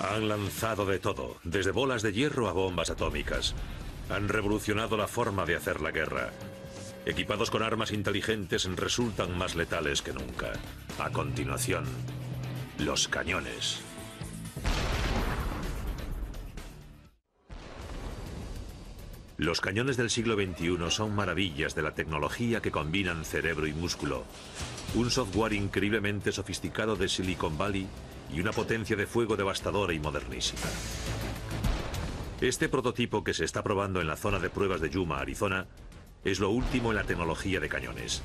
Han lanzado de todo, desde bolas de hierro a bombas atómicas. Han revolucionado la forma de hacer la guerra. Equipados con armas inteligentes, resultan más letales que nunca. A continuación, los cañones. Los cañones del siglo XXI son maravillas de la tecnología que combinan cerebro y músculo. Un software increíblemente sofisticado de Silicon Valley y una potencia de fuego devastadora y modernísima. Este prototipo que se está probando en la zona de pruebas de Yuma, Arizona, es lo último en la tecnología de cañones.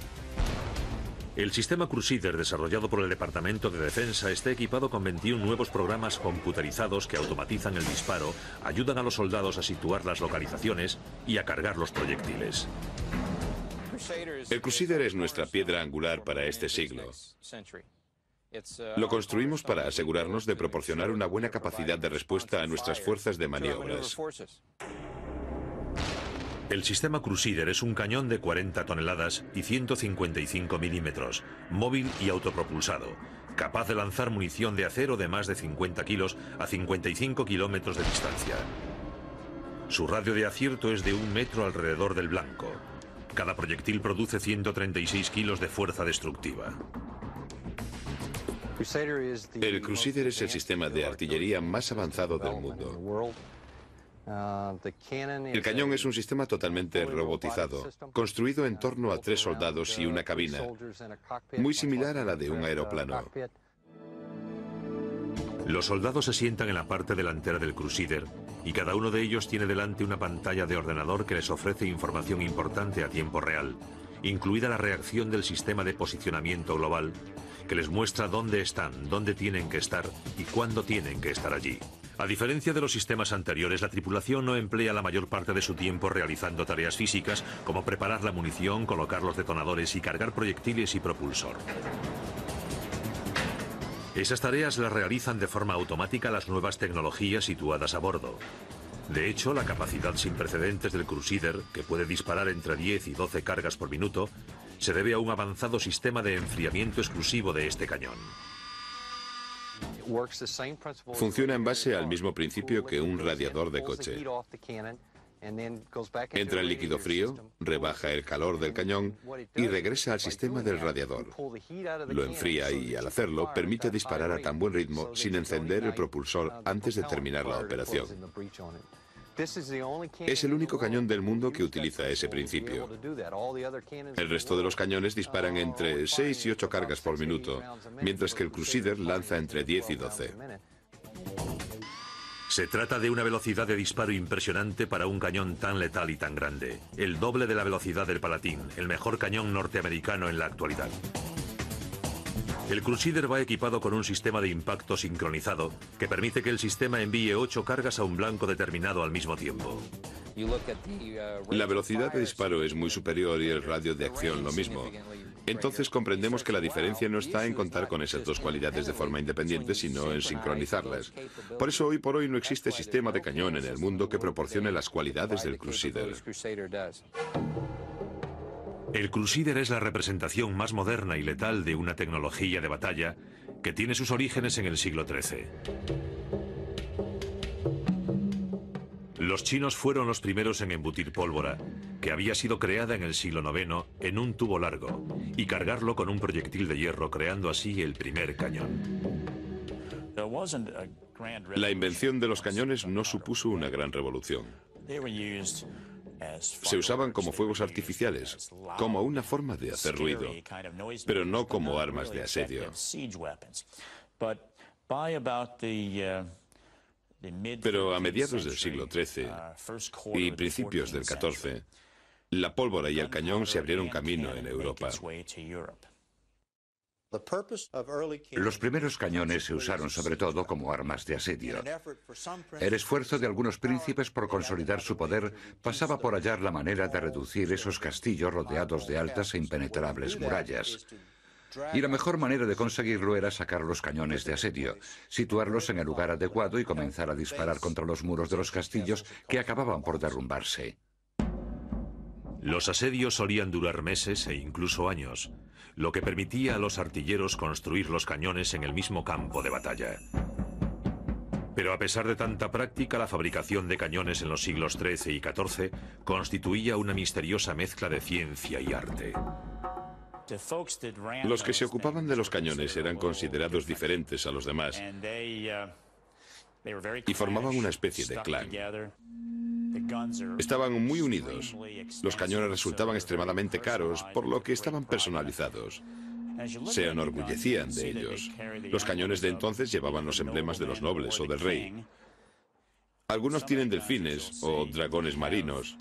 El sistema Crusader desarrollado por el Departamento de Defensa está equipado con 21 nuevos programas computarizados que automatizan el disparo, ayudan a los soldados a situar las localizaciones y a cargar los proyectiles. El Crusader es nuestra piedra angular para este siglo. Lo construimos para asegurarnos de proporcionar una buena capacidad de respuesta a nuestras fuerzas de maniobras. El sistema Crusader es un cañón de 40 toneladas y 155 milímetros, móvil y autopropulsado, capaz de lanzar munición de acero de más de 50 kilos a 55 kilómetros de distancia. Su radio de acierto es de 1 metro alrededor del blanco. Cada proyectil produce 136 kilos de fuerza destructiva. El Crusader es el sistema de artillería más avanzado del mundo. El cañón es un sistema totalmente robotizado, construido en torno a 3 soldados y una cabina, muy similar a la de un aeroplano. Los soldados se sientan en la parte delantera del Crusader y cada uno de ellos tiene delante una pantalla de ordenador que les ofrece información importante a tiempo real, incluida la reacción del sistema de posicionamiento global, que les muestra dónde están, dónde tienen que estar y cuándo tienen que estar allí. A diferencia de los sistemas anteriores, la tripulación no emplea la mayor parte de su tiempo realizando tareas físicas como preparar la munición, colocar los detonadores y cargar proyectiles y propulsor. Esas tareas las realizan de forma automática las nuevas tecnologías situadas a bordo. De hecho, la capacidad sin precedentes del Crusader, que puede disparar entre 10 y 12 cargas por minuto, se debe a un avanzado sistema de enfriamiento exclusivo de este cañón. Funciona en base al mismo principio que un radiador de coche. Entra el líquido frío, rebaja el calor del cañón y regresa al sistema del radiador. Lo enfría y, al hacerlo, permite disparar a tan buen ritmo sin encender el propulsor antes de terminar la operación. Es el único cañón del mundo que utiliza ese principio. El resto de los cañones disparan entre 6 y 8 cargas por minuto, mientras que el Crusader lanza entre 10 y 12. Se trata de una velocidad de disparo impresionante para un cañón tan letal y tan grande, el doble de la velocidad del Palatine, el mejor cañón norteamericano en la actualidad. El Crusader va equipado con un sistema de impacto sincronizado que permite que el sistema envíe 8 cargas a un blanco determinado al mismo tiempo. La velocidad de disparo es muy superior y el radio de acción lo mismo. Entonces comprendemos que la diferencia no está en contar con esas dos cualidades de forma independiente, sino en sincronizarlas. Por eso hoy por hoy no existe sistema de cañón en el mundo que proporcione las cualidades del Crusader. El Crusader es la representación más moderna y letal de una tecnología de batalla que tiene sus orígenes en el siglo XIII. Los chinos fueron los primeros en embutir pólvora, que había sido creada en el siglo IX en un tubo largo, y cargarlo con un proyectil de hierro, creando así el primer cañón. La invención de los cañones no supuso una gran revolución. Se usaban como fuegos artificiales, como una forma de hacer ruido, pero no como armas de asedio. Pero a mediados del siglo XIII y principios del XIV, la pólvora y el cañón se abrieron camino en Europa. Los primeros cañones se usaron sobre todo como armas de asedio. El esfuerzo de algunos príncipes por consolidar su poder pasaba por hallar la manera de reducir esos castillos rodeados de altas e impenetrables murallas. Y la mejor manera de conseguirlo era sacar los cañones de asedio, situarlos en el lugar adecuado y comenzar a disparar contra los muros de los castillos que acababan por derrumbarse. Los asedios solían durar meses e incluso años, lo que permitía a los artilleros construir los cañones en el mismo campo de batalla. Pero a pesar de tanta práctica, la fabricación de cañones en los siglos XIII y XIV constituía una misteriosa mezcla de ciencia y arte. Los que se ocupaban de los cañones eran considerados diferentes a los demás y formaban una especie de clan. Estaban muy unidos. Los cañones resultaban extremadamente caros, por lo que estaban personalizados. Se enorgullecían de ellos. Los cañones de entonces llevaban los emblemas de los nobles o del rey. Algunos tienen delfines o dragones marinos.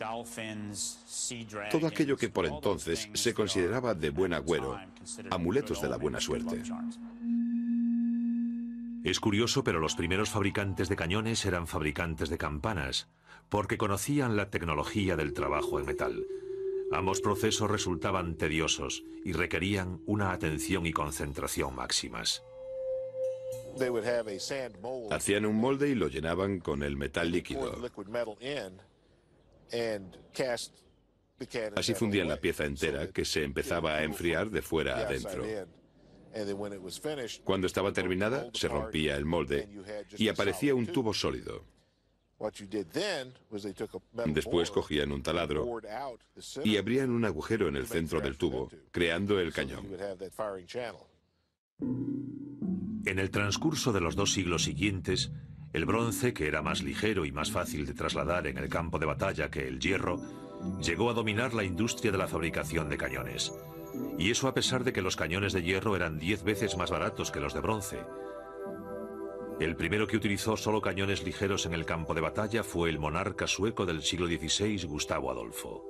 Todo aquello que por entonces se consideraba de buen agüero, amuletos de la buena suerte. Es curioso, pero los primeros fabricantes de cañones eran fabricantes de campanas, porque conocían la tecnología del trabajo en metal. Ambos procesos resultaban tediosos y requerían una atención y concentración máximas. Hacían un molde y lo llenaban con el metal líquido. Así fundían la pieza entera, que se empezaba a enfriar de fuera a adentro. Cuando estaba terminada, se rompía el molde y aparecía un tubo sólido. Después cogían un taladro y abrían un agujero en el centro del tubo, creando el cañón. En el transcurso de los 2 siglos siguientes, el bronce, que era más ligero y más fácil de trasladar en el campo de batalla que el hierro, llegó a dominar la industria de la fabricación de cañones. Y eso a pesar de que los cañones de hierro eran 10 veces más baratos que los de bronce. El primero que utilizó solo cañones ligeros en el campo de batalla fue el monarca sueco del siglo XVI, Gustavo Adolfo.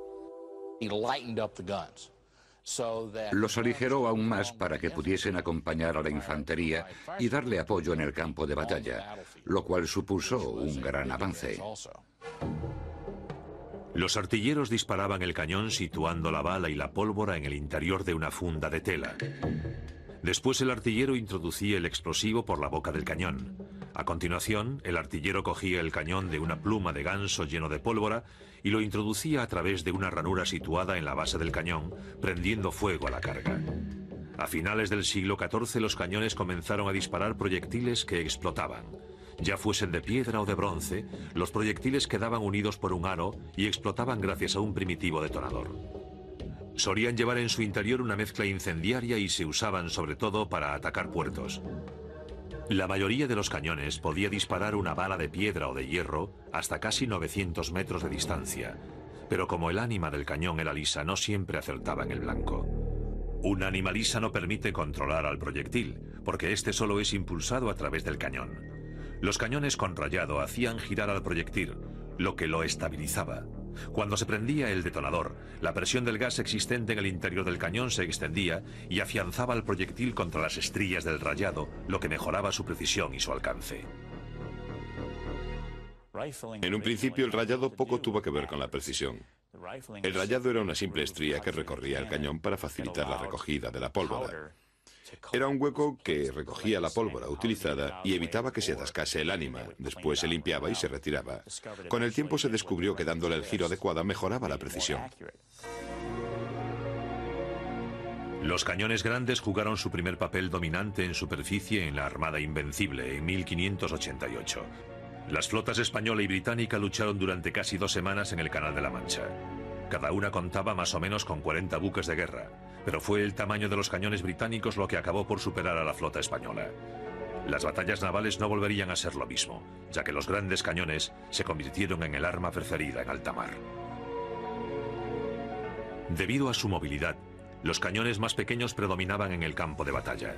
Los aligeró aún más para que pudiesen acompañar a la infantería y darle apoyo en el campo de batalla, lo cual supuso un gran avance. Los artilleros disparaban el cañón situando la bala y la pólvora en el interior de una funda de tela. Después el artillero introducía el explosivo por la boca del cañón. A continuación, el artillero cogía el cañón de una pluma de ganso lleno de pólvora y lo introducía a través de una ranura situada en la base del cañón, prendiendo fuego a la carga. A finales del siglo XIV los cañones comenzaron a disparar proyectiles que explotaban. Ya fuesen de piedra o de bronce, los proyectiles quedaban unidos por un aro y explotaban gracias a un primitivo detonador. Solían llevar en su interior una mezcla incendiaria y se usaban sobre todo para atacar puertos. La mayoría de los cañones podía disparar una bala de piedra o de hierro hasta casi 900 metros de distancia, pero como el ánima del cañón era lisa, no siempre acertaba en el blanco. Un ánima lisa no permite controlar al proyectil, porque este solo es impulsado a través del cañón. Los cañones con rayado hacían girar al proyectil, lo que lo estabilizaba. Cuando se prendía el detonador, la presión del gas existente en el interior del cañón se extendía y afianzaba al proyectil contra las estrías del rayado, lo que mejoraba su precisión y su alcance. En un principio el rayado poco tuvo que ver con la precisión. El rayado era una simple estría que recorría el cañón para facilitar la recogida de la pólvora. Era un hueco que recogía la pólvora utilizada y evitaba que se atascase el ánima. Después se limpiaba y se retiraba. Con el tiempo se descubrió que dándole el giro adecuado mejoraba la precisión. Los cañones grandes jugaron su primer papel dominante en superficie en la Armada Invencible en 1588. Las flotas española y británica lucharon durante casi 2 semanas en el Canal de la Mancha. Cada una contaba más o menos con 40 buques de guerra, pero fue el tamaño de los cañones británicos lo que acabó por superar a la flota española. Las batallas navales no volverían a ser lo mismo, ya que los grandes cañones se convirtieron en el arma preferida en alta mar. Debido a su movilidad, los cañones más pequeños predominaban en el campo de batalla.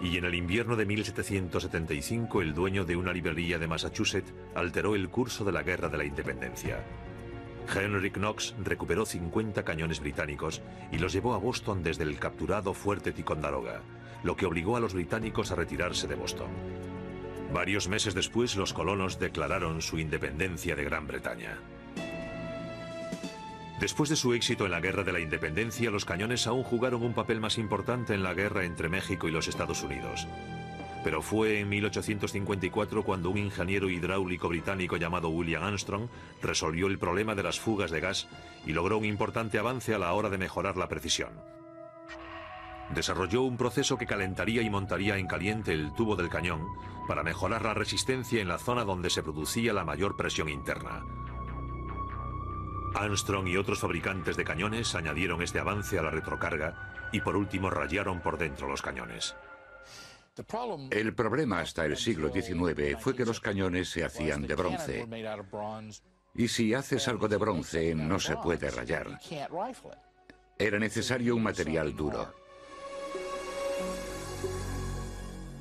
Y en el invierno de 1775, el dueño de una librería de Massachusetts alteró el curso de la Guerra de la Independencia. Henry Knox recuperó 50 cañones británicos y los llevó a Boston desde el capturado fuerte Ticonderoga, lo que obligó a los británicos a retirarse de Boston. Varios meses después, los colonos declararon su independencia de Gran Bretaña. Después de su éxito en la Guerra de la Independencia, los cañones aún jugaron un papel más importante en la guerra entre México y los Estados Unidos. Pero fue en 1854 cuando un ingeniero hidráulico británico llamado William Armstrong resolvió el problema de las fugas de gas y logró un importante avance a la hora de mejorar la precisión. desarrolló un proceso que calentaría y montaría en caliente el tubo del cañón para mejorar la resistencia en la zona donde se producía la mayor presión interna. Armstrong y otros fabricantes de cañones añadieron este avance a la retrocarga y por último rayaron por dentro los cañones. El problema hasta el siglo XIX fue que los cañones se hacían de bronce. Y si haces algo de bronce, no se puede rayar. Era necesario un material duro.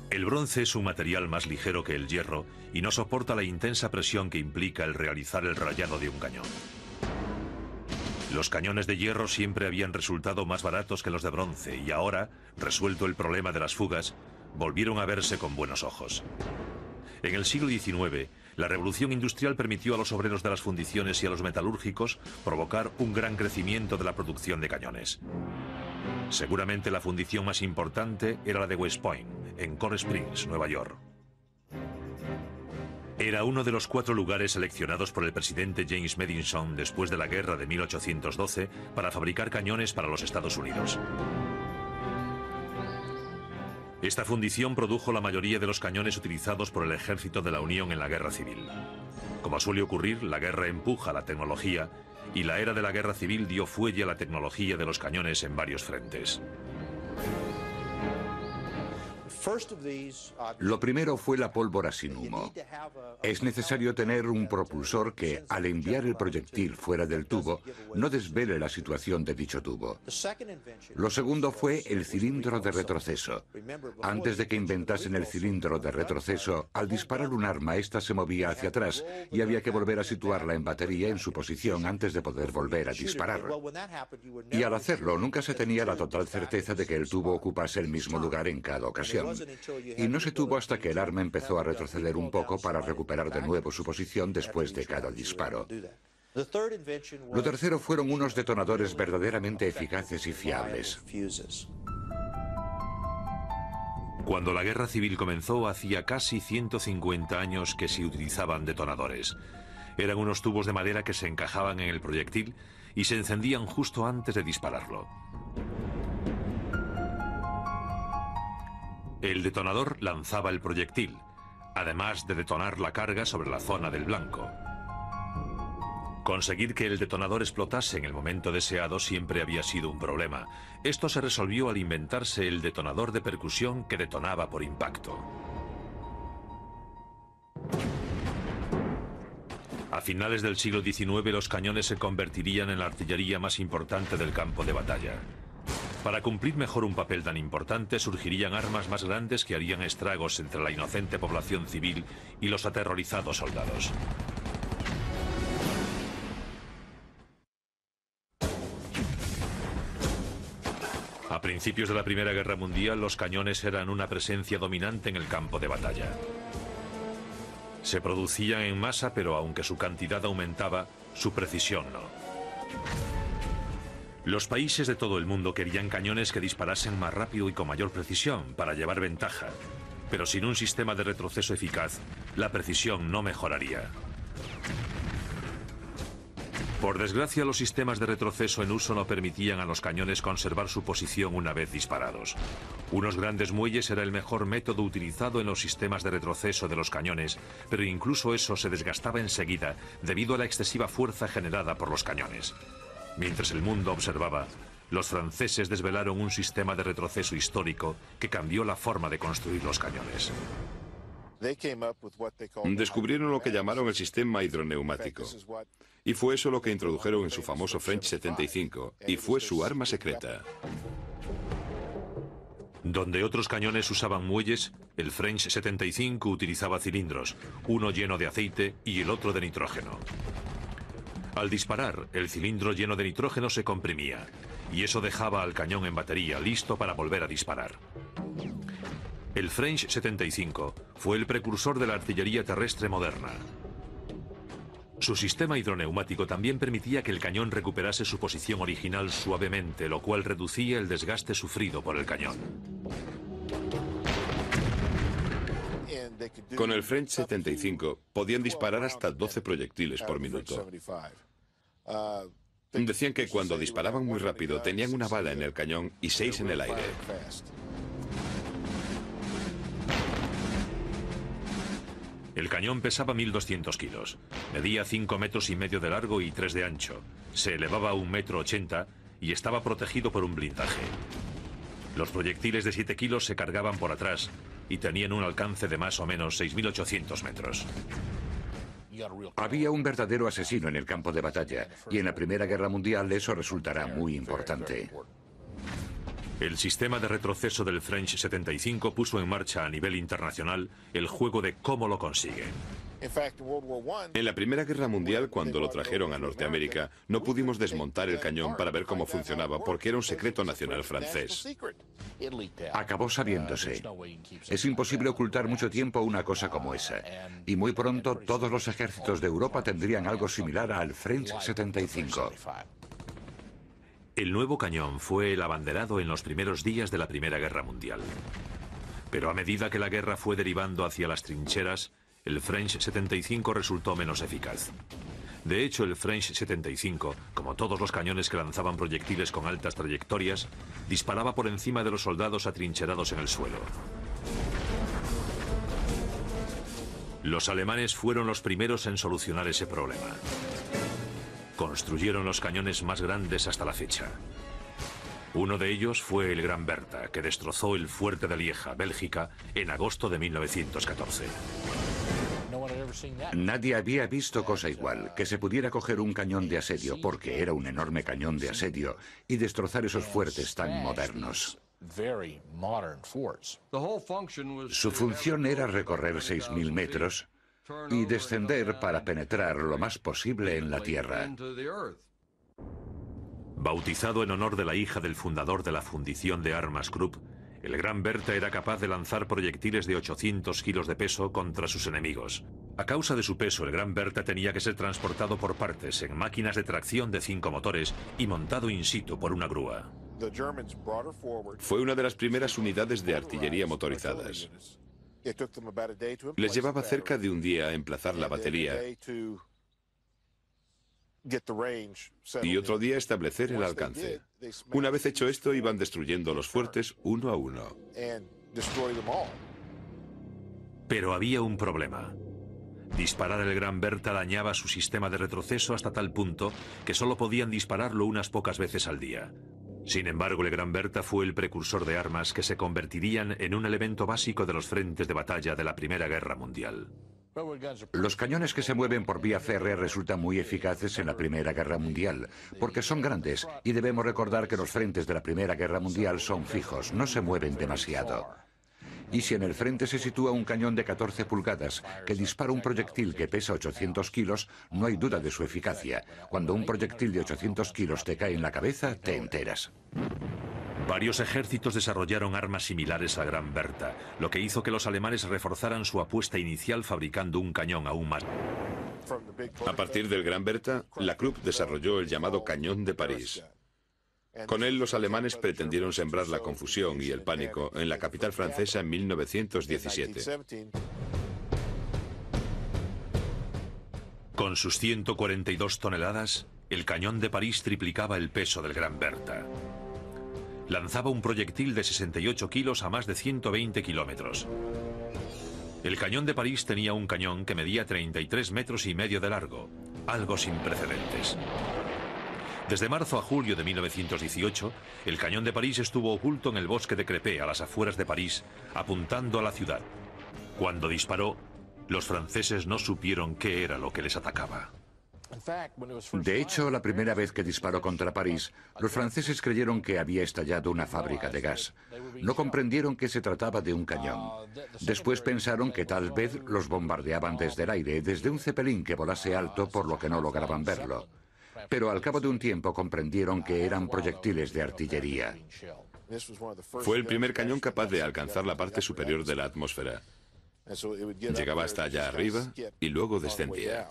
El bronce es un material más ligero que el hierro y no soporta la intensa presión que implica el realizar el rayado de un cañón. Los cañones de hierro siempre habían resultado más baratos que los de bronce y ahora, resuelto el problema de las fugas, volvieron a verse con buenos ojos. En el siglo XIX, la revolución industrial permitió a los obreros de las fundiciones y a los metalúrgicos provocar un gran crecimiento de la producción de cañones. Seguramente la fundición más importante era la de West Point, en Coral Springs, Nueva York. Era uno de los 4 lugares seleccionados por el presidente James Madison después de la guerra de 1812 para fabricar cañones para los Estados Unidos. Esta fundición produjo la mayoría de los cañones utilizados por el ejército de la Unión en la Guerra Civil. Como suele ocurrir, la guerra empuja la tecnología y la era de la Guerra Civil dio fuelle a la tecnología de los cañones en varios frentes. Lo primero fue la pólvora sin humo. Es necesario tener un propulsor que, al enviar el proyectil fuera del tubo, no desvele la situación de dicho tubo. Lo segundo fue el cilindro de retroceso. Antes de que inventasen el cilindro de retroceso, al disparar un arma, ésta se movía hacia atrás y había que volver a situarla en batería en su posición antes de poder volver a disparar. Y al hacerlo, nunca se tenía la total certeza de que el tubo ocupase el mismo lugar en cada ocasión. Y no se tuvo hasta que el arma empezó a retroceder un poco para recuperar de nuevo su posición después de cada disparo. Lo tercero fueron unos detonadores verdaderamente eficaces y fiables. Cuando la Guerra Civil comenzó, hacía casi 150 años que se utilizaban detonadores. Eran unos tubos de madera que se encajaban en el proyectil y se encendían justo antes de dispararlo. El detonador lanzaba el proyectil, además de detonar la carga sobre la zona del blanco. Conseguir que el detonador explotase en el momento deseado siempre había sido un problema. Esto se resolvió al inventarse el detonador de percusión que detonaba por impacto. A finales del siglo XIX los cañones se convertirían en la artillería más importante del campo de batalla. Para cumplir mejor un papel tan importante, surgirían armas más grandes que harían estragos entre la inocente población civil y los aterrorizados soldados. A principios de la Primera Guerra Mundial, los cañones eran una presencia dominante en el campo de batalla. Se producían en masa, pero aunque su cantidad aumentaba, su precisión no. Los países de todo el mundo querían cañones que disparasen más rápido y con mayor precisión para llevar ventaja, pero sin un sistema de retroceso eficaz, la precisión no mejoraría. Por desgracia, los sistemas de retroceso en uso no permitían a los cañones conservar su posición una vez disparados. Unos grandes muelles era el mejor método utilizado en los sistemas de retroceso de los cañones, pero incluso eso se desgastaba enseguida debido a la excesiva fuerza generada por los cañones. Mientras el mundo observaba, los franceses desvelaron un sistema de retroceso histórico que cambió la forma de construir los cañones. Descubrieron lo que llamaron el sistema hidroneumático. Y fue eso lo que introdujeron en su famoso French 75, y fue su arma secreta. Donde otros cañones usaban muelles, el French 75 utilizaba cilindros, uno lleno de aceite y el otro de nitrógeno. Al disparar, el cilindro lleno de nitrógeno se comprimía, y eso dejaba al cañón en batería listo para volver a disparar. El French 75 fue el precursor de la artillería terrestre moderna. Su sistema hidroneumático también permitía que el cañón recuperase su posición original suavemente, lo cual reducía el desgaste sufrido por el cañón. Con el French 75 podían disparar hasta 12 proyectiles por minuto. Decían que cuando disparaban muy rápido tenían una bala en el cañón y 6 en el aire. El cañón pesaba 1.200 kilos, medía 5,5 metros de largo y 3 de ancho, se elevaba a 1,80 m y estaba protegido por un blindaje. Los proyectiles de 7 kilos se cargaban por atrás y tenían un alcance de más o menos 6.800 metros. Había un verdadero asesino en el campo de batalla, y en la Primera Guerra Mundial eso resultará muy importante. El sistema de retroceso del French 75 puso en marcha a nivel internacional el juego de cómo lo consiguen. En la Primera Guerra Mundial, cuando lo trajeron a Norteamérica, no pudimos desmontar el cañón para ver cómo funcionaba, porque era un secreto nacional francés. Acabó sabiéndose. Es imposible ocultar mucho tiempo una cosa como esa. Y muy pronto todos los ejércitos de Europa tendrían algo similar al French 75. El nuevo cañón fue el abanderado en los primeros días de la Primera Guerra Mundial. Pero a medida que la guerra fue derivando hacia las trincheras, el French 75 resultó menos eficaz. De hecho, el French 75, como todos los cañones que lanzaban proyectiles con altas trayectorias, disparaba por encima de los soldados atrincherados en el suelo. Los alemanes fueron los primeros en solucionar ese problema. Construyeron los cañones más grandes hasta la fecha. Uno de ellos fue el Gran Bertha, que destrozó el fuerte de Lieja, Bélgica, en agosto de 1914. Nadie había visto cosa igual, que se pudiera coger un cañón de asedio, porque era un enorme cañón de asedio, y destrozar esos fuertes tan modernos. Su función era recorrer 6.000 metros y descender para penetrar lo más posible en la tierra. Bautizado en honor de la hija del fundador de la fundición de armas Krupp, el Gran Bertha era capaz de lanzar proyectiles de 800 kilos de peso contra sus enemigos. A causa de su peso, el Gran Bertha tenía que ser transportado por partes en máquinas de tracción de 5 motores y montado in situ por una grúa. Fue una de las primeras unidades de artillería motorizadas. Les llevaba cerca de un día emplazar la batería y otro día establecer el alcance. Una vez hecho esto, iban destruyendo los fuertes uno a uno. Pero había un problema. Disparar el Gran Bertha dañaba su sistema de retroceso hasta tal punto que solo podían dispararlo unas pocas veces al día. Sin embargo, el Gran Bertha fue el precursor de armas que se convertirían en un elemento básico de los frentes de batalla de la Primera Guerra Mundial. Los cañones que se mueven por vía férrea resultan muy eficaces en la Primera Guerra Mundial, porque son grandes, y debemos recordar que los frentes de la Primera Guerra Mundial son fijos, no se mueven demasiado. Y si en el frente se sitúa un cañón de 14 pulgadas que dispara un proyectil que pesa 800 kilos, no hay duda de su eficacia. Cuando un proyectil de 800 kilos te cae en la cabeza, te enteras. Varios ejércitos desarrollaron armas similares al Gran Bertha, lo que hizo que los alemanes reforzaran su apuesta inicial fabricando un cañón aún más. A partir del Gran Bertha, la Krupp desarrolló el llamado Cañón de París. Con él, los alemanes pretendieron sembrar la confusión y el pánico en la capital francesa en 1917. Con sus 142 toneladas, el cañón de París triplicaba el peso del Gran Bertha. Lanzaba un proyectil de 68 kilos a más de 120 kilómetros. El cañón de París tenía un cañón que medía 33,5 metros de largo, algo sin precedentes. Desde marzo a julio de 1918, el cañón de París estuvo oculto en el bosque de Crépy, a las afueras de París, apuntando a la ciudad. Cuando disparó, los franceses no supieron qué era lo que les atacaba. De hecho, la primera vez que disparó contra París, los franceses creyeron que había estallado una fábrica de gas. No comprendieron que se trataba de un cañón. Después pensaron que tal vez los bombardeaban desde el aire, desde un cepelín que volase alto, por lo que no lograban verlo. Pero al cabo de un tiempo comprendieron que eran proyectiles de artillería. Fue el primer cañón capaz de alcanzar la parte superior de la atmósfera. Llegaba hasta allá arriba y luego descendía.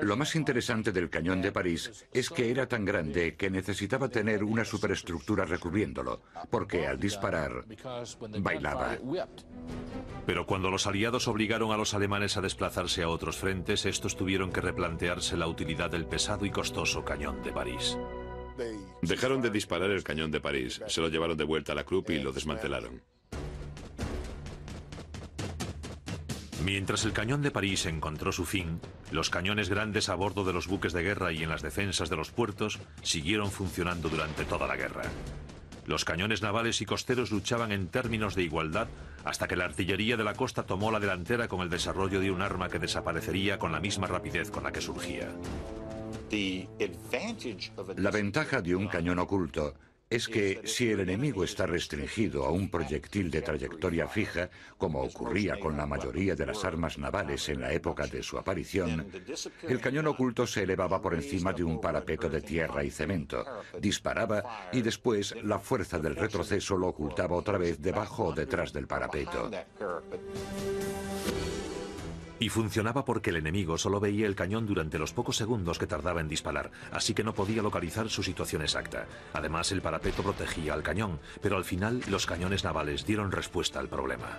Lo más interesante del cañón de París es que era tan grande que necesitaba tener una superestructura recubriéndolo, porque al disparar bailaba. Pero cuando los aliados obligaron a los alemanes a desplazarse a otros frentes, estos tuvieron que replantearse la utilidad del pesado y costoso cañón de París. Dejaron de disparar el cañón de París, se lo llevaron de vuelta a la Krupp y lo desmantelaron. Mientras el cañón de París encontró su fin, los cañones grandes a bordo de los buques de guerra y en las defensas de los puertos siguieron funcionando durante toda la guerra. Los cañones navales y costeros luchaban en términos de igualdad hasta que la artillería de la costa tomó la delantera con el desarrollo de un arma que desaparecería con la misma rapidez con la que surgía. La ventaja de un cañón oculto es que si el enemigo está restringido a un proyectil de trayectoria fija, como ocurría con la mayoría de las armas navales en la época de su aparición, el cañón oculto se elevaba por encima de un parapeto de tierra y cemento, disparaba y después la fuerza del retroceso lo ocultaba otra vez debajo o detrás del parapeto. Y funcionaba porque el enemigo solo veía el cañón durante los pocos segundos que tardaba en disparar, así que no podía localizar su situación exacta. Además, el parapeto protegía al cañón, pero al final los cañones navales dieron respuesta al problema.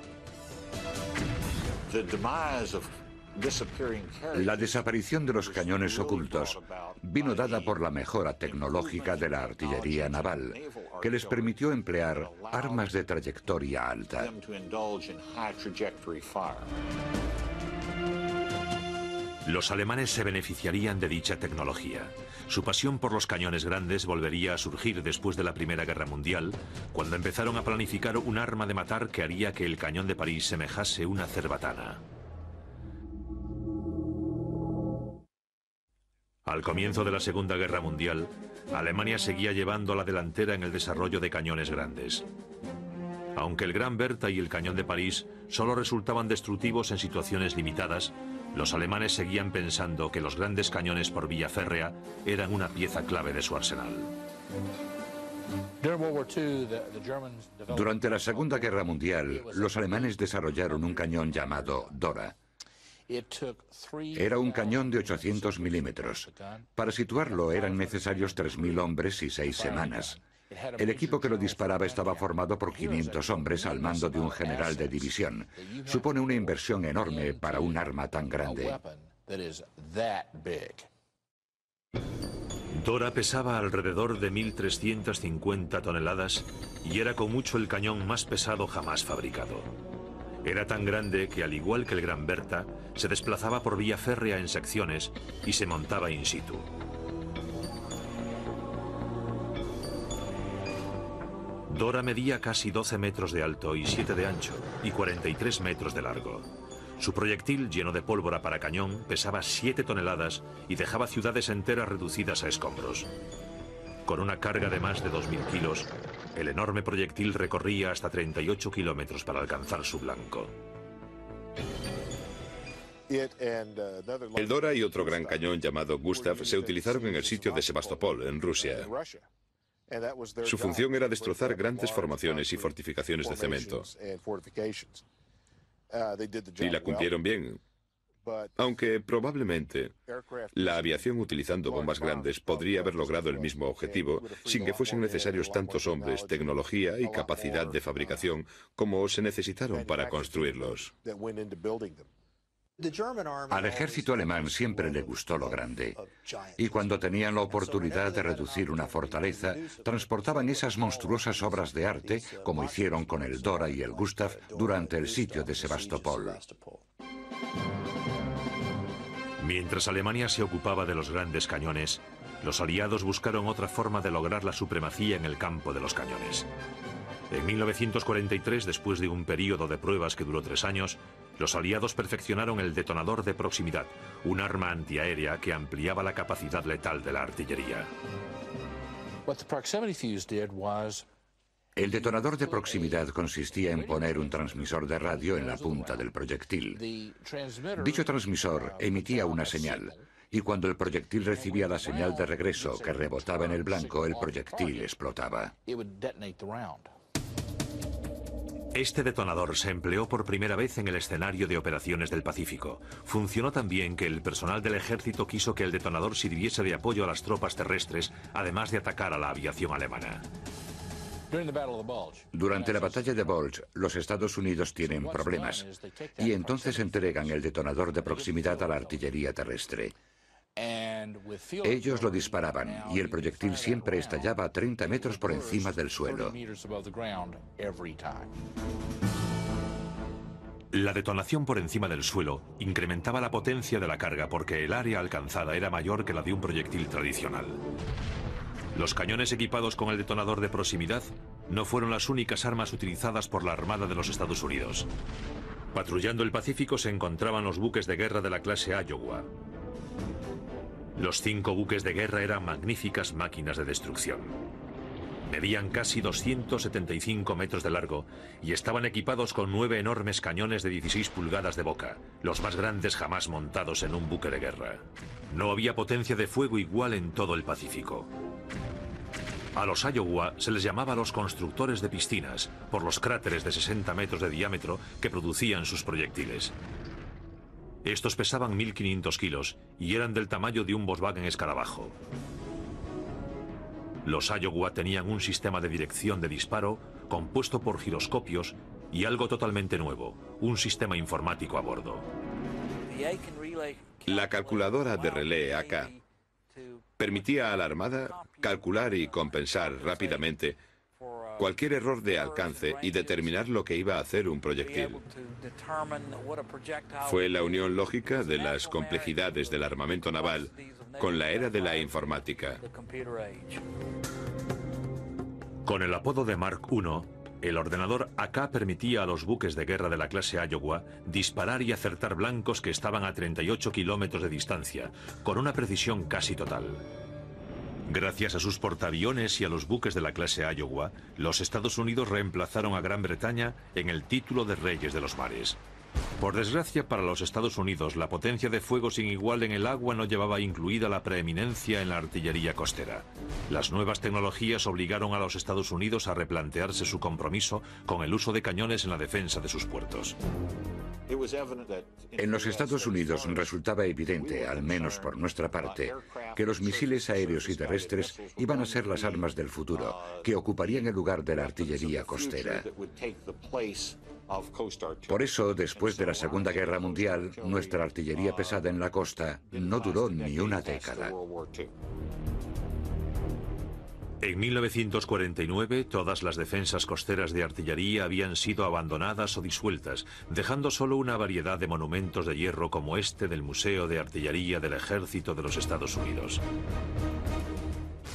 La desaparición de los cañones ocultos vino dada por la mejora tecnológica de la artillería naval, que les permitió emplear armas de trayectoria alta. Los alemanes se beneficiarían de dicha tecnología. Su pasión por los cañones grandes volvería a surgir después de la Primera Guerra Mundial, cuando empezaron a planificar un arma de matar que haría que el cañón de París semejase una cerbatana. Al comienzo de la Segunda Guerra Mundial, Alemania seguía llevando la delantera en el desarrollo de cañones grandes. Aunque el Gran Bertha y el cañón de París solo resultaban destructivos en situaciones limitadas, los alemanes seguían pensando que los grandes cañones por vía férrea eran una pieza clave de su arsenal. Durante la Segunda Guerra Mundial, los alemanes desarrollaron un cañón llamado Dora. Era un cañón de 800 milímetros. Para situarlo eran necesarios 3.000 hombres y 6 semanas. El equipo que lo disparaba estaba formado por 500 hombres al mando de un general de división. Supone una inversión enorme para un arma tan grande. Dora pesaba alrededor de 1.350 toneladas y era con mucho el cañón más pesado jamás fabricado. Era tan grande que, al igual que el Gran Bertha, se desplazaba por vía férrea en secciones y se montaba in situ. Dora medía casi 12 metros de alto y 7 de ancho y 43 metros de largo. Su proyectil, lleno de pólvora para cañón, pesaba 7 toneladas y dejaba ciudades enteras reducidas a escombros. Con una carga de más de 2.000 kilos, el enorme proyectil recorría hasta 38 kilómetros para alcanzar su blanco. El Dora y otro gran cañón llamado Gustav se utilizaron en el sitio de Sebastopol, en Rusia. Su función era destrozar grandes formaciones y fortificaciones de cemento. Y la cumplieron bien. Aunque probablemente la aviación utilizando bombas grandes podría haber logrado el mismo objetivo sin que fuesen necesarios tantos hombres, tecnología y capacidad de fabricación como se necesitaron para construirlos. Al ejército alemán siempre le gustó lo grande, y cuando tenían la oportunidad de reducir una fortaleza, transportaban esas monstruosas obras de arte, como hicieron con el Dora y el Gustav durante el sitio de Sebastopol. Mientras Alemania se ocupaba de los grandes cañones, los aliados buscaron otra forma de lograr la supremacía en el campo de los cañones. En 1943, después de un período de pruebas que duró 3 años, los aliados perfeccionaron el detonador de proximidad, un arma antiaérea que ampliaba la capacidad letal de la artillería. El detonador de proximidad consistía en poner un transmisor de radio en la punta del proyectil. Dicho transmisor emitía una señal, y cuando el proyectil recibía la señal de regreso que rebotaba en el blanco, el proyectil explotaba. Este detonador se empleó por primera vez en el escenario de operaciones del Pacífico. Funcionó tan bien que el personal del ejército quiso que el detonador sirviese de apoyo a las tropas terrestres, además de atacar a la aviación alemana. Durante la batalla de Bulge, los Estados Unidos tienen problemas y entonces entregan el detonador de proximidad a la artillería terrestre. Ellos lo disparaban y el proyectil siempre estallaba a 30 metros por encima del suelo. La detonación por encima del suelo incrementaba la potencia de la carga porque el área alcanzada era mayor que la de un proyectil tradicional. Los cañones equipados con el detonador de proximidad no fueron las únicas armas utilizadas por la Armada de los Estados Unidos. Patrullando el Pacífico se encontraban los buques de guerra de la clase Iowa. Los 5 buques de guerra eran magníficas máquinas de destrucción. Medían casi 275 metros de largo y estaban equipados con 9 enormes cañones de 16 pulgadas de boca, los más grandes jamás montados en un buque de guerra. No había potencia de fuego igual en todo el Pacífico. A los Iowa se les llamaba los constructores de piscinas, por los cráteres de 60 metros de diámetro que producían sus proyectiles. Estos pesaban 1.500 kilos y eran del tamaño de un Volkswagen Escarabajo. Los Iowa tenían un sistema de dirección de disparo compuesto por giroscopios y algo totalmente nuevo, un sistema informático a bordo. La calculadora de relé AK permitía a la Armada calcular y compensar rápidamente cualquier error de alcance y determinar lo que iba a hacer un proyectil. Fue la unión lógica de las complejidades del armamento naval con la era de la informática. Con el apodo de Mark I, el ordenador AK permitía a los buques de guerra de la clase Iowa disparar y acertar blancos que estaban a 38 kilómetros de distancia, con una precisión casi total. Gracias a sus portaaviones y a los buques de la clase Iowa, los Estados Unidos reemplazaron a Gran Bretaña en el título de Reyes de los Mares. Por desgracia para los Estados Unidos, la potencia de fuego sin igual en el agua no llevaba incluida la preeminencia en la artillería costera. Las nuevas tecnologías obligaron a los Estados Unidos a replantearse su compromiso con el uso de cañones en la defensa de sus puertos. En los Estados Unidos resultaba evidente, al menos por nuestra parte, que los misiles aéreos y terrestres iban a ser las armas del futuro, que ocuparían el lugar de la artillería costera. Por eso, después de la Segunda Guerra Mundial, nuestra artillería pesada en la costa no duró ni una década. En 1949, todas las defensas costeras de artillería habían sido abandonadas o disueltas, dejando solo una variedad de monumentos de hierro como este del Museo de Artillería del Ejército de los Estados Unidos.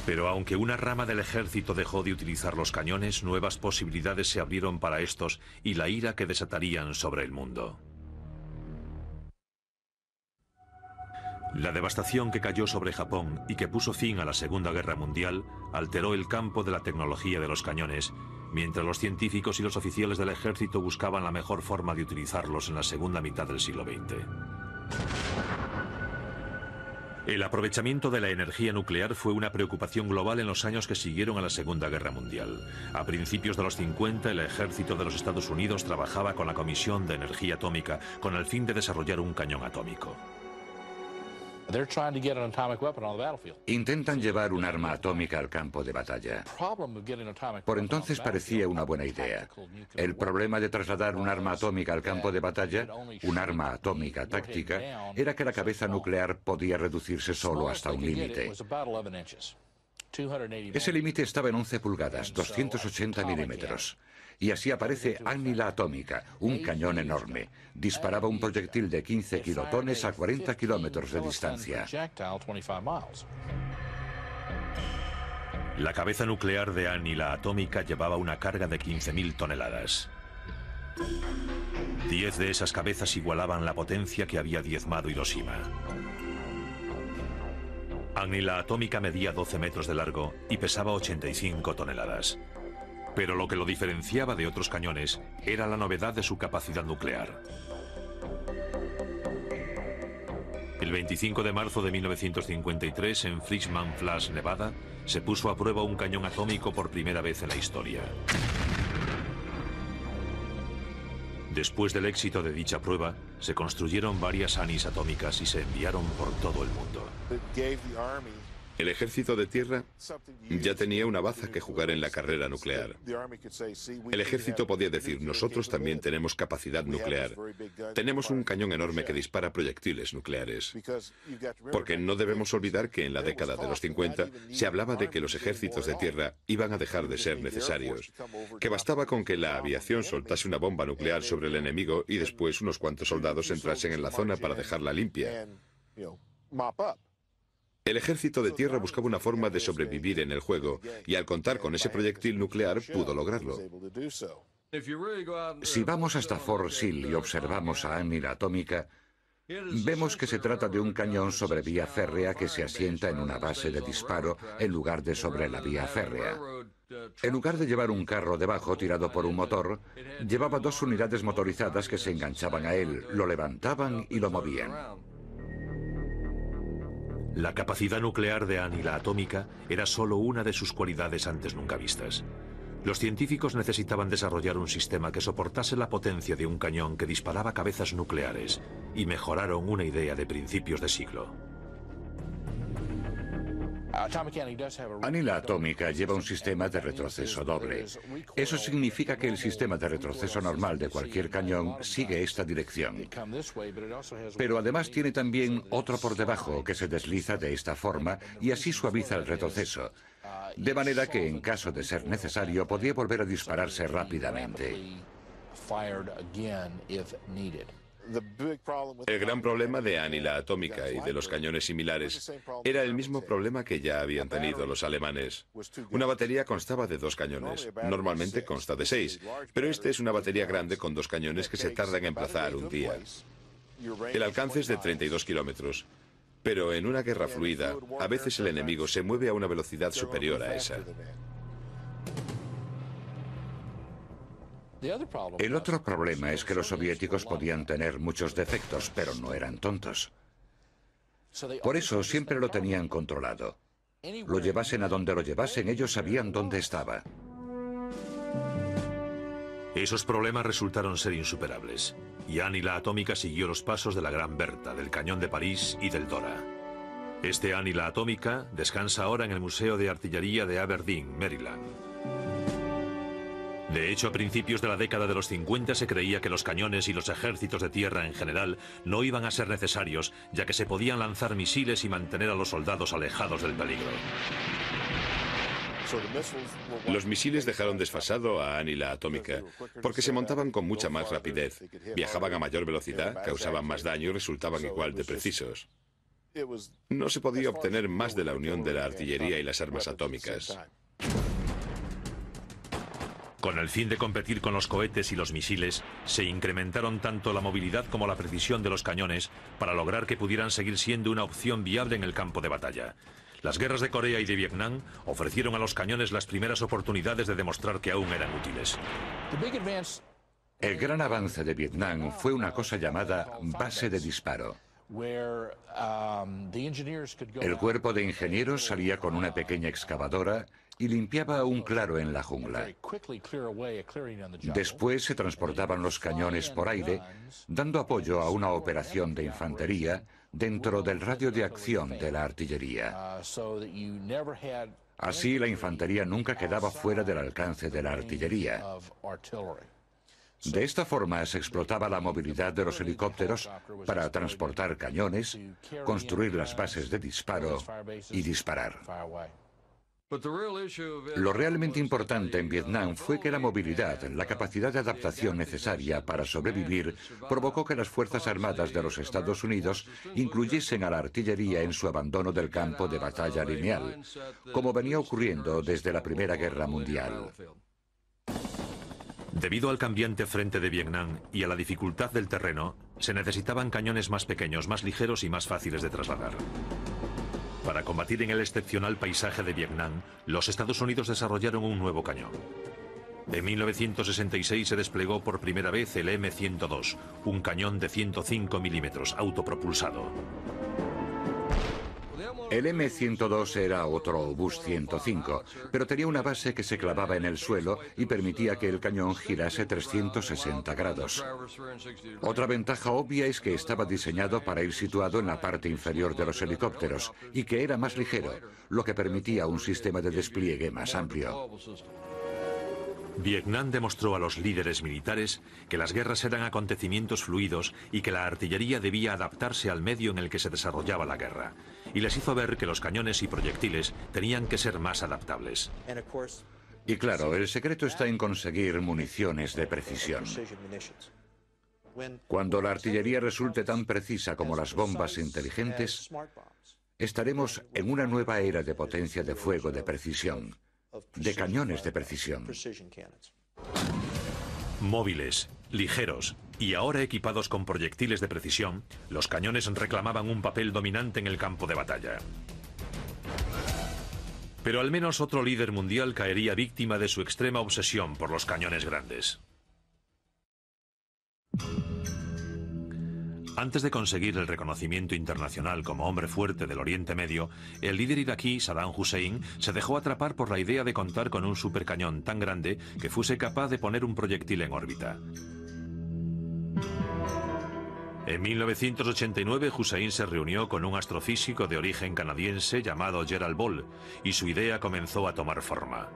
Pero aunque una rama del ejército dejó de utilizar los cañones, nuevas posibilidades se abrieron para estos y la ira que desatarían sobre el mundo. La devastación que cayó sobre Japón y que puso fin a la Segunda Guerra Mundial alteró el campo de la tecnología de los cañones, mientras los científicos y los oficiales del ejército buscaban la mejor forma de utilizarlos en la segunda mitad del siglo XX. El aprovechamiento de la energía nuclear fue una preocupación global en los años que siguieron a la Segunda Guerra Mundial. A principios de los 50, el ejército de los Estados Unidos trabajaba con la Comisión de Energía Atómica con el fin de desarrollar un cañón atómico. Intentan llevar un arma atómica al campo de batalla. Por entonces parecía una buena idea. El problema de trasladar un arma atómica al campo de batalla, un arma atómica táctica, era que la cabeza nuclear podía reducirse solo hasta un límite. Ese límite estaba en 11 pulgadas, 280 milímetros. Y así aparece Agni la atómica, un cañón enorme. Disparaba un proyectil de 15 kilotones a 40 kilómetros de distancia. La cabeza nuclear de Agni la atómica llevaba una carga de 15.000 toneladas. 10 de esas cabezas igualaban la potencia que había diezmado Hiroshima. Agni la atómica medía 12 metros de largo y pesaba 85 toneladas. Pero lo que lo diferenciaba de otros cañones era la novedad de su capacidad nuclear. El 25 de marzo de 1953, en Fishman Flats, Nevada, se puso a prueba un cañón atómico por primera vez en la historia. Después del éxito de dicha prueba, se construyeron varias atómicas y se enviaron por todo el mundo. El ejército de tierra Ya tenía una baza que jugar en la carrera nuclear. El ejército podía decir, nosotros también tenemos capacidad nuclear. Tenemos un cañón enorme que dispara proyectiles nucleares. Porque no debemos olvidar que en la década de los 50 se hablaba de que los ejércitos de tierra iban a dejar de ser necesarios. Que bastaba con que la aviación soltase una bomba nuclear sobre el enemigo y después unos cuantos soldados entrasen en la zona para dejarla limpia. El ejército de tierra buscaba una forma de sobrevivir en el juego, y al contar con ese proyectil nuclear pudo lograrlo. Si vamos hasta Fort Sill y observamos a Annie la atómica, vemos que se trata de un cañón sobre vía férrea que se asienta en una base de disparo en lugar de sobre la vía férrea. En lugar de llevar un carro debajo tirado por un motor, llevaba 2 unidades motorizadas que se enganchaban a él, lo levantaban y lo movían. La capacidad nuclear de Annie la atómica era solo una de sus cualidades antes nunca vistas. Los científicos necesitaban desarrollar un sistema que soportase la potencia de un cañón que disparaba cabezas nucleares, y mejoraron una idea de principios de siglo. Annie la atómica lleva un sistema de retroceso doble. Eso significa que el sistema de retroceso normal de cualquier cañón sigue esta dirección. Pero además tiene también otro por debajo que se desliza de esta forma y así suaviza el retroceso. De manera que en caso de ser necesario podría volver a dispararse rápidamente. El gran problema de Annie la atómica y de los cañones similares era el mismo problema que ya habían tenido los alemanes. Una batería constaba de 2 cañones, normalmente consta de 6, pero esta es una batería grande con 2 cañones que se tardan en emplazar un día. El alcance es de 32 kilómetros, pero en una guerra fluida, a veces el enemigo se mueve a una velocidad superior a esa. El otro problema es que los soviéticos podían tener muchos defectos, pero no eran tontos. Por eso siempre lo tenían controlado. Lo llevasen a donde lo llevasen, ellos sabían dónde estaba. Esos problemas resultaron ser insuperables, y Annie la atómica siguió los pasos de la Gran Berta, del Cañón de París y del Dora. Este Annie la atómica descansa ahora en el Museo de Artillería de Aberdeen, Maryland. De hecho, a principios de la década de los 50 se creía que los cañones y los ejércitos de tierra en general no iban a ser necesarios, ya que se podían lanzar misiles y mantener a los soldados alejados del peligro. Los misiles dejaron desfasado a Annie la atómica, porque se montaban con mucha más rapidez, viajaban a mayor velocidad, causaban más daño y resultaban igual de precisos. No se podía obtener más de la unión de la artillería y las armas atómicas. Con el fin de competir con los cohetes y los misiles, se incrementaron tanto la movilidad como la precisión de los cañones para lograr que pudieran seguir siendo una opción viable en el campo de batalla. Las guerras de Corea y de Vietnam ofrecieron a los cañones las primeras oportunidades de demostrar que aún eran útiles. El gran avance de Vietnam fue una cosa llamada base de disparo. El cuerpo de ingenieros salía con una pequeña excavadora y limpiaba un claro en la jungla. Después se transportaban los cañones por aire, dando apoyo a una operación de infantería dentro del radio de acción de la artillería. Así, la infantería nunca quedaba fuera del alcance de la artillería. De esta forma se explotaba la movilidad de los helicópteros para transportar cañones, construir las bases de disparo y disparar. Lo realmente importante en Vietnam fue que la movilidad, la capacidad de adaptación necesaria para sobrevivir, provocó que las Fuerzas Armadas de los Estados Unidos incluyesen a la artillería en su abandono del campo de batalla lineal, como venía ocurriendo desde la Primera Guerra Mundial. Debido al cambiante frente de Vietnam y a la dificultad del terreno, se necesitaban cañones más pequeños, más ligeros y más fáciles de trasladar. Para combatir en el excepcional paisaje de Vietnam, los Estados Unidos desarrollaron un nuevo cañón. En 1966 se desplegó por primera vez el M102, un cañón de 105 milímetros autopropulsado. El M102 era otro obús 105, pero tenía una base que se clavaba en el suelo y permitía que el cañón girase 360 grados. Otra ventaja obvia es que estaba diseñado para ir situado en la parte inferior de los helicópteros y que era más ligero, lo que permitía un sistema de despliegue más amplio. Vietnam demostró a los líderes militares que las guerras eran acontecimientos fluidos y que la artillería debía adaptarse al medio en el que se desarrollaba la guerra. Y les hizo ver que los cañones y proyectiles tenían que ser más adaptables. Y claro, el secreto está en conseguir municiones de precisión. Cuando la artillería resulte tan precisa como las bombas inteligentes, estaremos en una nueva era de potencia de fuego de precisión. De cañones de precisión. Móviles, ligeros y ahora equipados con proyectiles de precisión, los cañones reclamaban un papel dominante en el campo de batalla. Pero al menos otro líder mundial caería víctima de su extrema obsesión por los cañones grandes. Antes de conseguir el reconocimiento internacional como hombre fuerte del Oriente Medio, el líder iraquí Saddam Hussein se dejó atrapar por la idea de contar con un supercañón tan grande que fuese capaz de poner un proyectil en órbita. En 1989, Hussein se reunió con un astrofísico de origen canadiense llamado Gerald Ball, y su idea comenzó a tomar forma.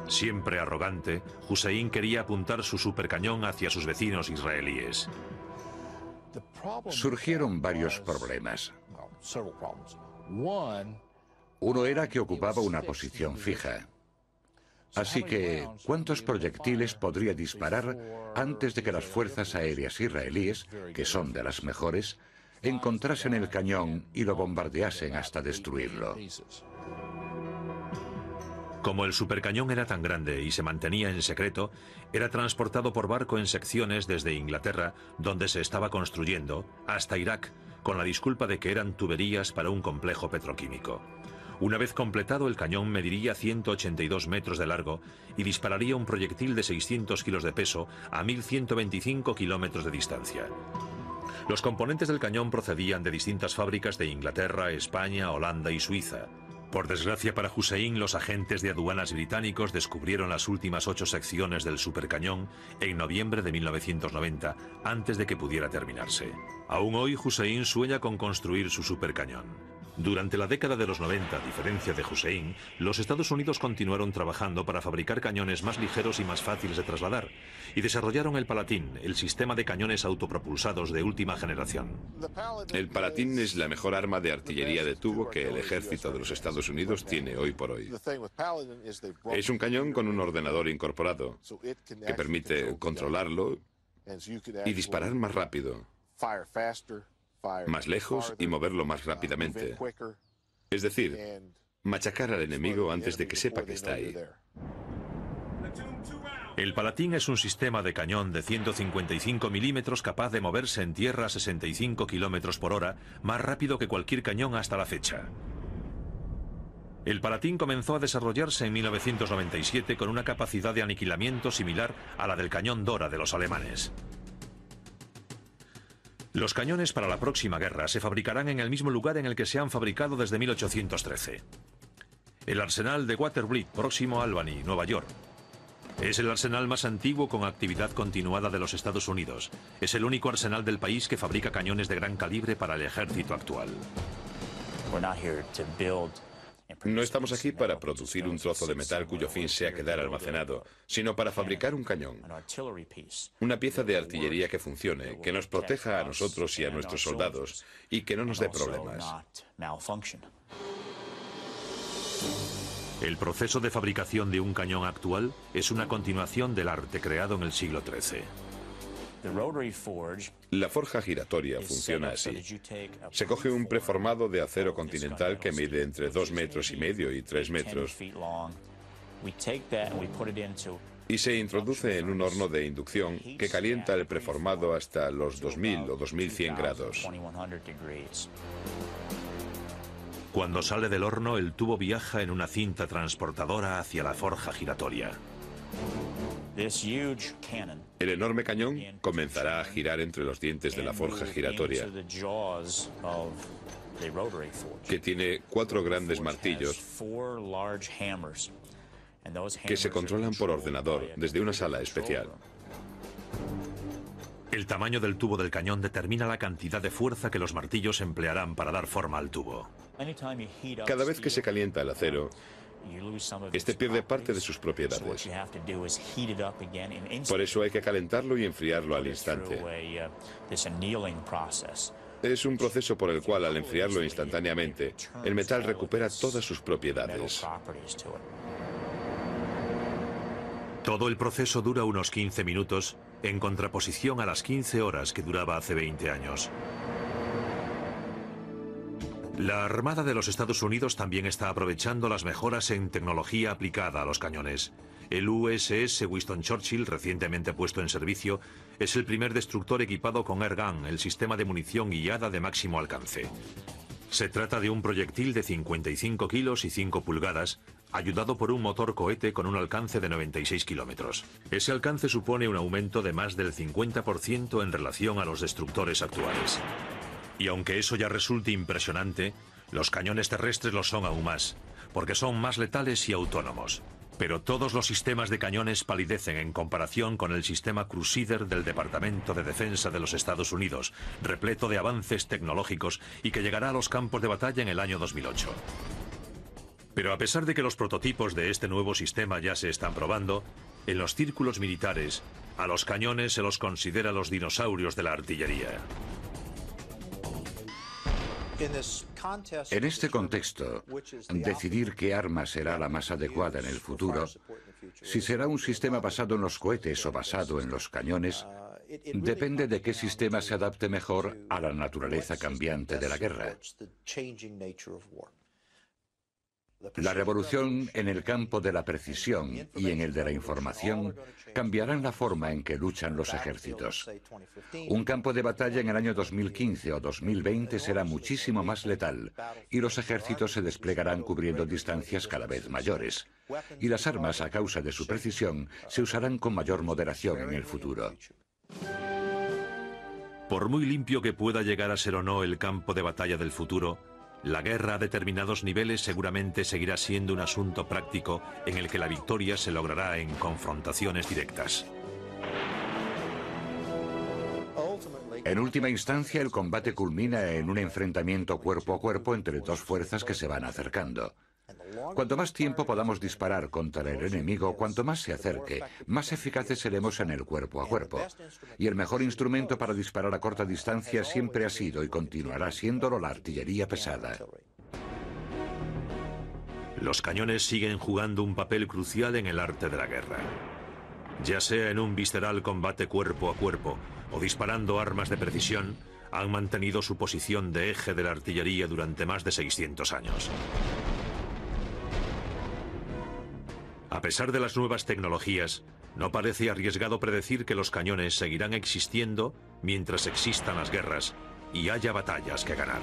Siempre arrogante, Hussein quería apuntar su supercañón hacia sus vecinos israelíes. Surgieron varios problemas. Uno era que ocupaba una posición fija. Así que, ¿cuántos proyectiles podría disparar antes de que las fuerzas aéreas israelíes, que son de las mejores, encontrasen el cañón y lo bombardeasen hasta destruirlo? Como el supercañón era tan grande y se mantenía en secreto, era transportado por barco en secciones desde Inglaterra, donde se estaba construyendo, hasta Irak, con la disculpa de que eran tuberías para un complejo petroquímico. Una vez completado, el cañón mediría 182 metros de largo y dispararía un proyectil de 600 kilos de peso a 1.125 kilómetros de distancia. Los componentes del cañón procedían de distintas fábricas de Inglaterra, España, Holanda y Suiza. Por desgracia para Hussein, los agentes de aduanas británicos descubrieron las últimas 8 secciones del supercañón en noviembre de 1990, antes de que pudiera terminarse. Aún hoy, Hussein sueña con construir su supercañón. Durante la década de los 90, a diferencia de Hussein, los Estados Unidos continuaron trabajando para fabricar cañones más ligeros y más fáciles de trasladar, y desarrollaron el Palatine, el sistema de cañones autopropulsados de última generación. El Palatine es la mejor arma de artillería de tubo que el ejército de los Estados Unidos tiene hoy por hoy. Es un cañón con un ordenador incorporado, que permite controlarlo y disparar más rápido, más lejos y moverlo más rápidamente. Es decir, machacar al enemigo antes de que sepa que está ahí. El Palatine es un sistema de cañón de 155 milímetros capaz de moverse en tierra a 65 kilómetros por hora, más rápido que cualquier cañón hasta la fecha. El Palatine comenzó a desarrollarse en 1997 con una capacidad de aniquilamiento similar a la del cañón Dora de los alemanes. Los cañones para la próxima guerra se fabricarán en el mismo lugar en el que se han fabricado desde 1813. El arsenal de Watervliet, próximo a Albany, Nueva York. Es el arsenal más antiguo con actividad continuada de los Estados Unidos. Es el único arsenal del país que fabrica cañones de gran calibre para el ejército actual. No estamos aquí para producir un trozo de metal cuyo fin sea quedar almacenado, sino para fabricar un cañón. Una pieza de artillería que funcione, que nos proteja a nosotros y a nuestros soldados, y que no nos dé problemas. El proceso de fabricación de un cañón actual es una continuación del arte creado en el siglo XIII. La forja giratoria funciona así. Se coge un preformado de acero continental que mide entre 2,5 metros y 3 metros y se introduce en un horno de inducción que calienta el preformado hasta los 2000 o 2100 grados. Cuando sale del horno, el tubo viaja en una cinta transportadora hacia la forja giratoria. El enorme cañón comenzará a girar entre los dientes de la forja giratoria. que tiene 4 grandes martillos que se controlan por ordenador desde una sala especial. El tamaño del tubo del cañón determina la cantidad de fuerza que los martillos emplearán para dar forma al tubo. Cada vez que se calienta el acero, este pierde parte de sus propiedades. Por eso hay que calentarlo y enfriarlo al instante. Es un proceso por el cual, al enfriarlo instantáneamente, el metal recupera todas sus propiedades. Todo el proceso dura unos 15 minutos, en contraposición a las 15 horas que duraba hace 20 años. La Armada de los Estados Unidos también está aprovechando las mejoras en tecnología aplicada a los cañones. El USS Winston Churchill, recientemente puesto en servicio, es el primer destructor equipado con Airgun, el sistema de munición guiada de máximo alcance. Se trata de un proyectil de 55 kilos y 5 pulgadas, ayudado por un motor cohete con un alcance de 96 kilómetros. Ese alcance supone un aumento de más del 50% en relación a los destructores actuales. Y aunque eso ya resulte impresionante, los cañones terrestres lo son aún más, porque son más letales y autónomos. Pero todos los sistemas de cañones palidecen en comparación con el sistema Crusader del Departamento de Defensa de los Estados Unidos, repleto de avances tecnológicos y que llegará a los campos de batalla en el año 2008. Pero a pesar de que los prototipos de este nuevo sistema ya se están probando, en los círculos militares, a los cañones se los considera los dinosaurios de la artillería. En este contexto, decidir qué arma será la más adecuada en el futuro, si será un sistema basado en los cohetes o basado en los cañones, depende de qué sistema se adapte mejor a la naturaleza cambiante de la guerra. La revolución en el campo de la precisión y en el de la información cambiarán la forma en que luchan los ejércitos. Un campo de batalla en el año 2015 o 2020 será muchísimo más letal y los ejércitos se desplegarán cubriendo distancias cada vez mayores. Y las armas, a causa de su precisión, se usarán con mayor moderación en el futuro. Por muy limpio que pueda llegar a ser o no el campo de batalla del futuro, la guerra a determinados niveles seguramente seguirá siendo un asunto práctico en el que la victoria se logrará en confrontaciones directas. En última instancia, el combate culmina en un enfrentamiento cuerpo a cuerpo entre dos fuerzas que se van acercando. Cuanto más tiempo podamos disparar contra el enemigo, cuanto más se acerque, más eficaces seremos en el cuerpo a cuerpo. Y el mejor instrumento para disparar a corta distancia siempre ha sido y continuará siéndolo la artillería pesada. Los cañones siguen jugando un papel crucial en el arte de la guerra. Ya sea en un visceral combate cuerpo a cuerpo o disparando armas de precisión, han mantenido su posición de eje de la artillería durante más de 600 años. A pesar de las nuevas tecnologías, no parece arriesgado predecir que los cañones seguirán existiendo mientras existan las guerras y haya batallas que ganar.